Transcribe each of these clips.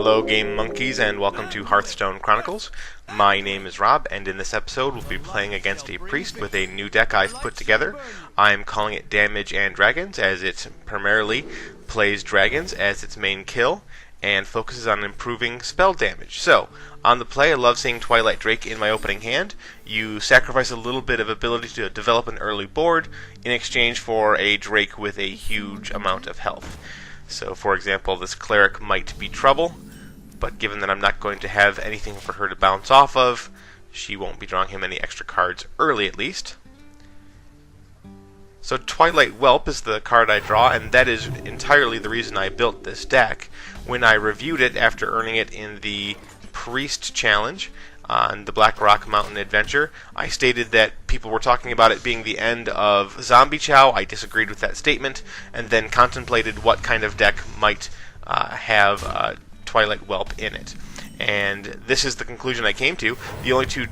Hello Game Monkeys and welcome to HearthStone Chronicles. My name is Rob and in this episode we'll be playing against a priest with a new deck I've put together. I'm calling it Damage and Dragons as it primarily plays dragons as its main kill and focuses on improving spell damage. So, on the play I love seeing Twilight Drake in my opening hand. You sacrifice a little bit of ability to develop an early board in exchange for a Drake with a huge amount of health. So, for example, this cleric might be trouble, but given that I'm not going to have anything for her to bounce off of, she won't be drawing him any extra cards early at least. So Twilight Whelp is the card I draw, and that is entirely the reason I built this deck. When I reviewed it after earning it in the Priest Challenge on the Blackrock Mountain Adventure, I stated that people were talking about it being the end of Zombie Chow. I disagreed with that statement, and then contemplated what kind of deck might have Twilight Whelp in it. And this is the conclusion I came to. The only two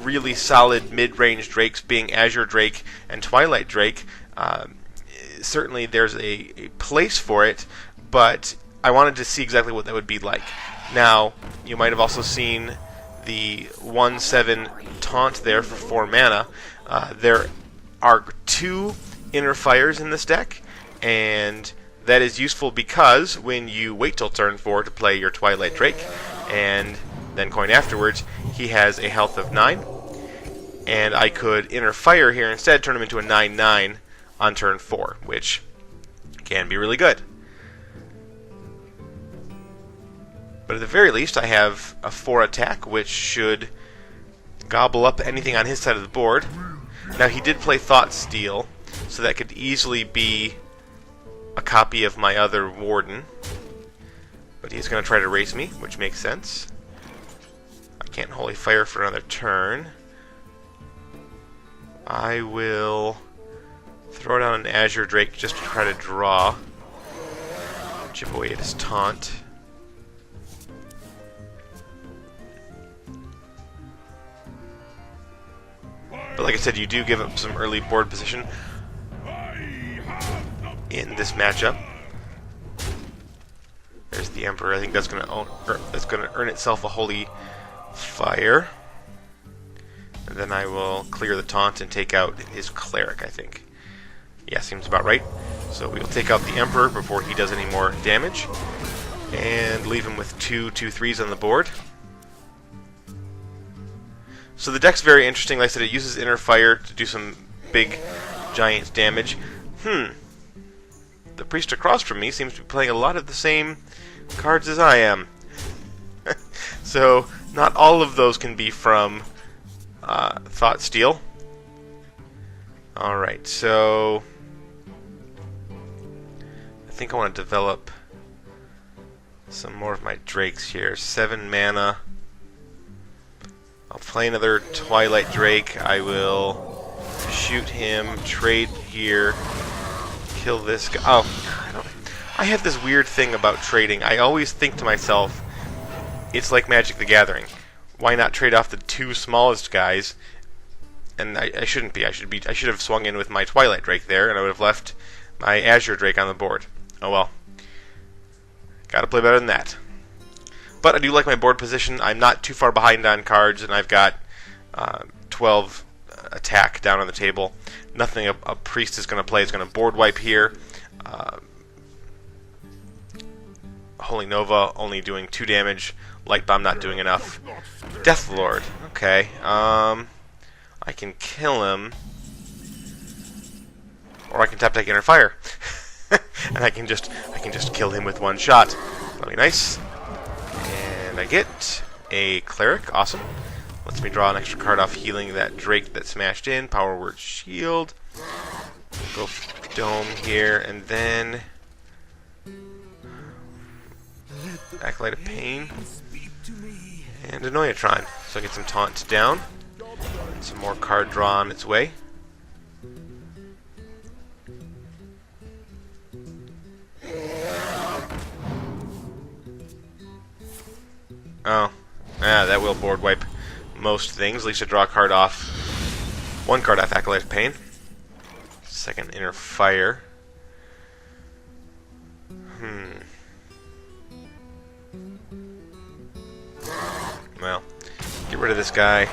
really solid mid-range Drakes being Azure Drake and Twilight Drake. Certainly there's a place for it, but I wanted to see exactly what that would be like. Now, you might have also seen the 1/7 taunt there for 4 mana. There are 2 inner fires in this deck, and that is useful because when you wait till turn 4 to play your Twilight Drake, and then coin afterwards, he has a health of 9, and I could inner fire here instead, turn him into a 9/9 on turn 4, which can be really good. But at the very least, I have a 4 attack, which should gobble up anything on his side of the board. Now, he did play Thought Steal, so that could easily be a copy of my other Warden. But he's going to try to race me, which makes sense. I can't Holy Fire for another turn. I will throw down an Azure Drake just to try to draw. Chip away at his taunt. But like I said, you do give up some early board position in this matchup. There's the Emperor. I think that's going to earn itself a Holy Fire. And then I will clear the taunt and take out his Cleric, I think. Yeah, seems about right. So we'll take out the Emperor before he does any more damage. And leave him with 2/2/3s on the board. So the deck's very interesting. Like I said, it uses Inner Fire to do some big, giant damage. The priest across from me seems to be playing a lot of the same cards as I am. So, not all of those can be from Thought Steal. Alright, so I think I want to develop some more of my Drakes here. 7 mana. I'll play another Twilight Drake. I will shoot him, trade here, kill this guy. Oh, I have this weird thing about trading. I always think to myself, it's like Magic the Gathering. Why not trade off the 2 smallest guys? And I shouldn't be. I should have swung in with my Twilight Drake there, and I would have left my Azure Drake on the board. Oh well. Gotta play better than that. But I do like my board position. I'm not too far behind on cards, and I've got 12 attack down on the table. Nothing a priest is going to play is going to board wipe here. Holy Nova only doing 2 damage. Light Bomb not doing enough. Death Lord. Okay. I can kill him, or I can tap Inner Fire, and I can just kill him with 1 shot. That'll be nice. And I get a Cleric. Awesome. Lets me draw an extra card off healing that Drake that smashed in. Power Word Shield. Go Dome here, and then Acolyte of Pain. And Annoyatron. So I get some taunts down. And some more card draw on its way. Oh. That will board wipe most things. At least I draw a card off. 1 card off Acolyte of Pain. Second Inner Fire. Well, get rid of this guy.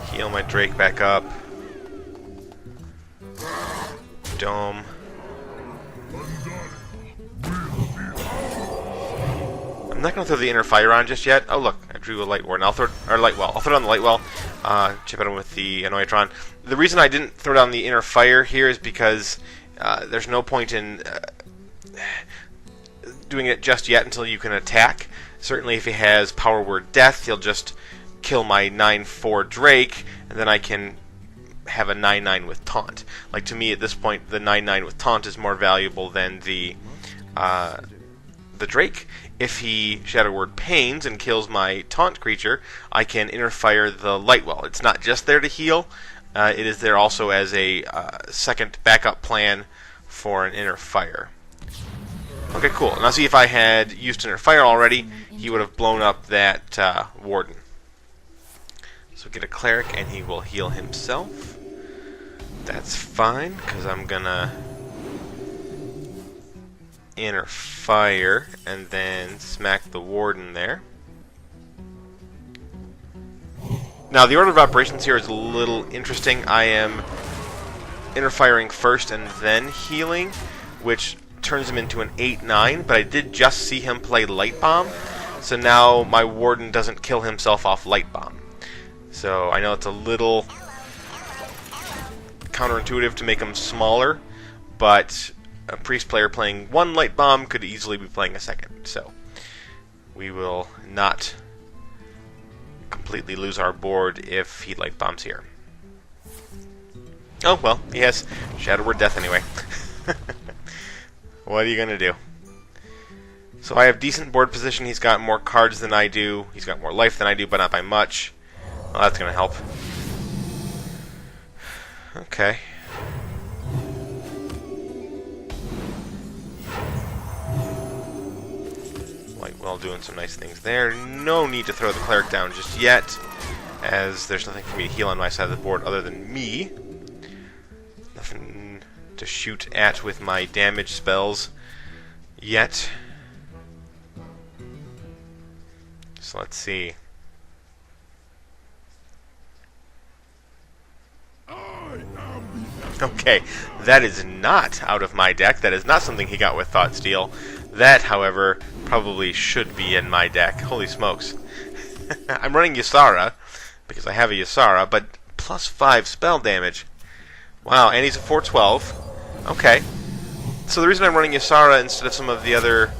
Heal my Drake back up. Dome. I'm not going to throw the inner fire on just yet. Oh look, I drew a light warden. I'll throw light well. I'll throw it on the light well. Chip at him with the Anoitron. The reason I didn't throw down the inner fire here is because there's no point in doing it just yet until you can attack. Certainly, if he has Power Word Death, he'll just kill my 9/4 Drake, and then I can have a 9/9 with Taunt. Like, to me, at this point, the 9/9 with Taunt is more valuable than the Drake. If he Shadow Word Pains and kills my Taunt creature, I can inner fire the Lightwell. It's not just there to heal, it is there also as a second backup plan for an inner fire. Okay, cool. Now see, if I had used inner fire already, he would have blown up that warden. So get a cleric and he will heal himself. That's fine, because I'm gonna inner fire and then smack the warden there. Now the order of operations here is a little interesting. I am inner firing first and then healing, which turns him into an 8/9, but I did just see him play Light Bomb, so now my warden doesn't kill himself off Light Bomb. So I know it's a little counterintuitive to make him smaller, but a priest player playing one Light Bomb could easily be playing a second, so we will not completely lose our board if he Light Bombs here. Oh well, he has Shadow Word Death anyway. What are you gonna do? So I have decent board position. He's got more cards than I do. He's got more life than I do, but not by much. Well, that's gonna help. Okay. Lightwell doing some nice things there. No need to throw the cleric down just yet, as there's nothing for me to heal on my side of the board other than me. Nothing to shoot at with my damage spells yet. So let's see. Okay, that is not out of my deck. That is not something he got with Thought Steal. That, however, probably should be in my deck. Holy smokes. I'm running Ysara, because I have a Ysara, but plus 5 spell damage. Wow, and he's a 4/12. Okay. So the reason I'm running Ysara instead of some of the other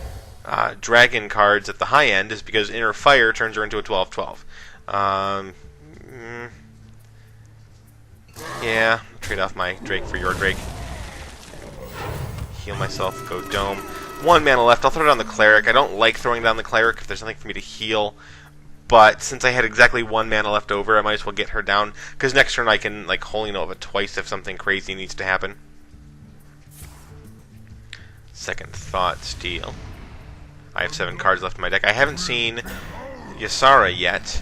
dragon cards at the high end is because Inner Fire turns her into a 12/12. Yeah, trade off my Drake for your Drake. Heal myself, go Dome. 1 mana left. I'll throw down the Cleric. I don't like throwing down the Cleric if there's nothing for me to heal, but since I had exactly 1 mana left over, I might as well get her down, because next turn I can like Holy Nova twice if something crazy needs to happen. Second Thought Steal. I have 7 cards left in my deck. I haven't seen Ysara yet,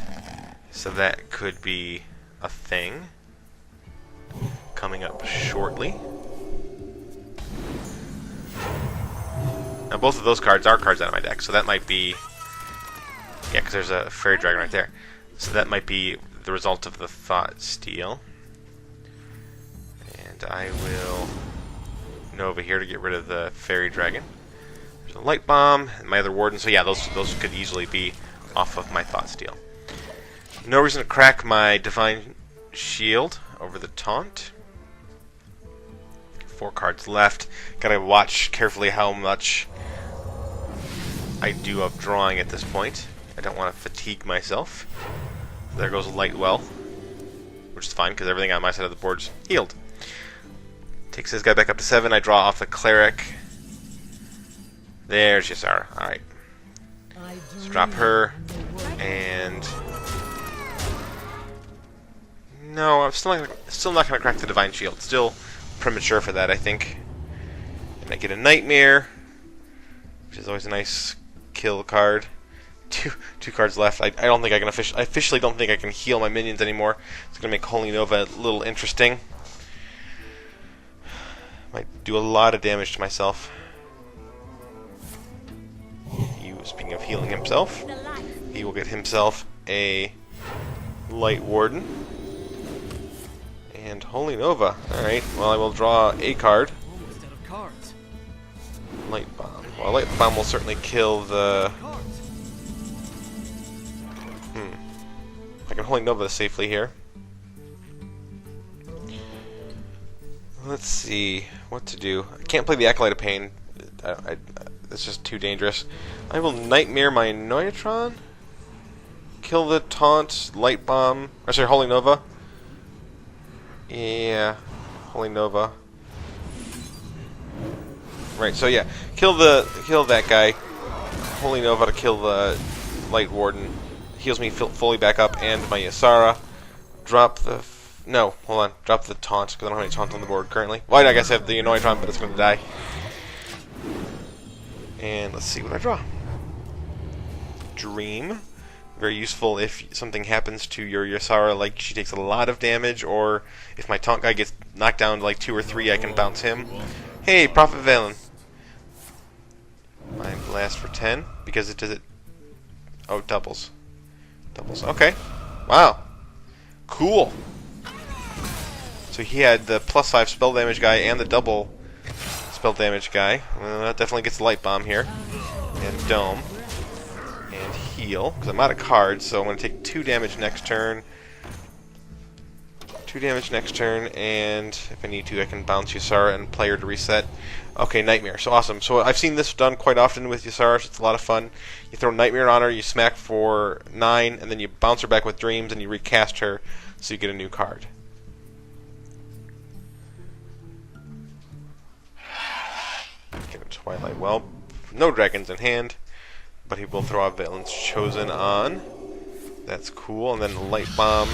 so that could be a thing coming up shortly. Now both of those cards are cards out of my deck, so that might be... Yeah, because there's a Fairy Dragon right there. So that might be the result of the Thought Steal. And I will Nova here to get rid of the Fairy Dragon. There's a Light Bomb, and my other Warden, so yeah, those could easily be off of my Thought Steal. No reason to crack my Divine Shield over the Taunt. 4 cards left. Gotta watch carefully how much I do of drawing at this point. I don't want to fatigue myself. There goes Lightwell, which is fine because everything on my side of the board's healed. Takes this guy back up to 7. I draw off the Cleric. There's Ysara. Alright. Let's drop her. And... No, I'm still not going to crack the Divine Shield. Still premature for that, I think. And I get a Nightmare, which is always a nice kill card. Two cards left. I don't think I can officially don't think I can heal my minions anymore. It's going to make Holy Nova a little interesting. Might do a lot of damage to myself. Speaking of healing himself, he will get himself a Light Warden. And Holy Nova. Alright, well I will draw a card. Light Bomb. Well, Light Bomb will certainly kill the... I can Holy Nova safely here. Let's see what to do. I can't play the Acolyte of Pain. It's just too dangerous. I will Nightmare my Neutron. Kill the Taunt, Light Bomb. Or sorry, Holy Nova. Yeah, Holy Nova. Right, so yeah, kill that guy. Holy Nova to kill the Light Warden. Heals me fully back up, and my Ysara. Drop the... No, hold on. Drop the Taunt, because I don't have any Taunt on the board currently. Well, I guess I have the Neutron, but it's going to die. And let's see what I draw. Dream. Very useful if something happens to your Ysara, like she takes a lot of damage, or if my Taunt guy gets knocked down to like 2 or 3, I can bounce him. Hey, Prophet Valen. Mind Blast for 10, because it does it... Oh, doubles. Doubles. Okay. Wow. Cool. So he had the +5 spell damage guy and the double spell damage guy. That definitely gets the Light Bomb here. And Dome. And heal, because I'm out of cards, so I'm going to take 2 damage next turn. 2 damage next turn, and if I need to, I can bounce Ysara and play her to reset. Okay, Nightmare. So awesome. So I've seen this done quite often with Ysara, so it's a lot of fun. You throw Nightmare on her, you smack for 9, and then you bounce her back with Dreams, and you recast her, so you get a new card. Get a Twilight Whelp. No dragons in hand, but he will throw out Valen's Chosen on. That's cool. And then Light Bomb.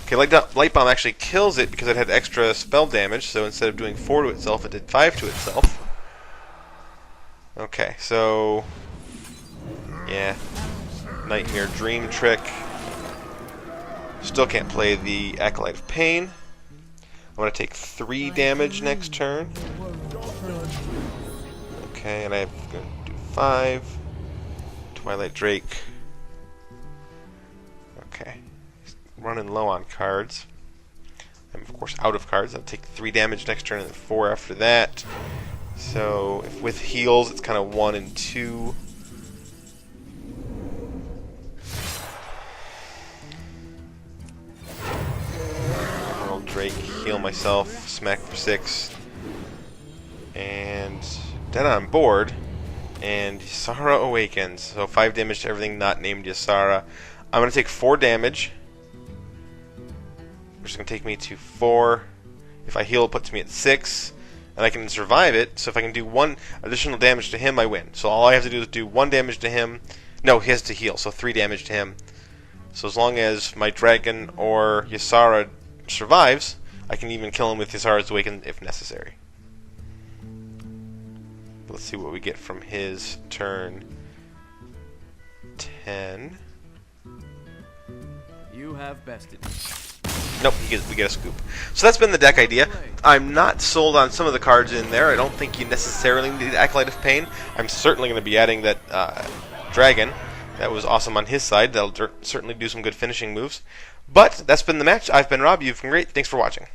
Okay, Light Bomb actually kills it because it had extra spell damage, so instead of doing 4 to itself, it did 5 to itself. Okay, so... yeah. Nightmare Dream Trick. Still can't play the Acolyte of Pain. I'm going to take 3 damage next turn. Okay, and I'm going to do 5. Twilight Drake. Okay. Running low on cards. I'm of course out of cards. I'll take 3 damage next turn and then 4 after that. So if with heals, it's kind of 1 and 2. Emerald Drake, heal myself, smack for 6, and dead on board. And Ysara awakens. So 5 damage to everything not named Ysara. I'm going to take 4 damage, which is going to take me to 4. If I heal, it puts me at 6. And I can survive it, so if I can do 1 additional damage to him, I win. So all I have to do is do 1 damage to him. No, he has to heal, so 3 damage to him. So as long as my dragon or Ysara survives, I can even kill him with Ysara's Awakened if necessary. Let's see what we get from his turn. 10. You have bested. Nope, we get a scoop. So that's been the deck idea. I'm not sold on some of the cards in there. I don't think you necessarily need Acolyte of Pain. I'm certainly going to be adding that dragon. That was awesome on his side. That'll certainly do some good finishing moves. But that's been the match. I've been Rob. You've been great. Thanks for watching.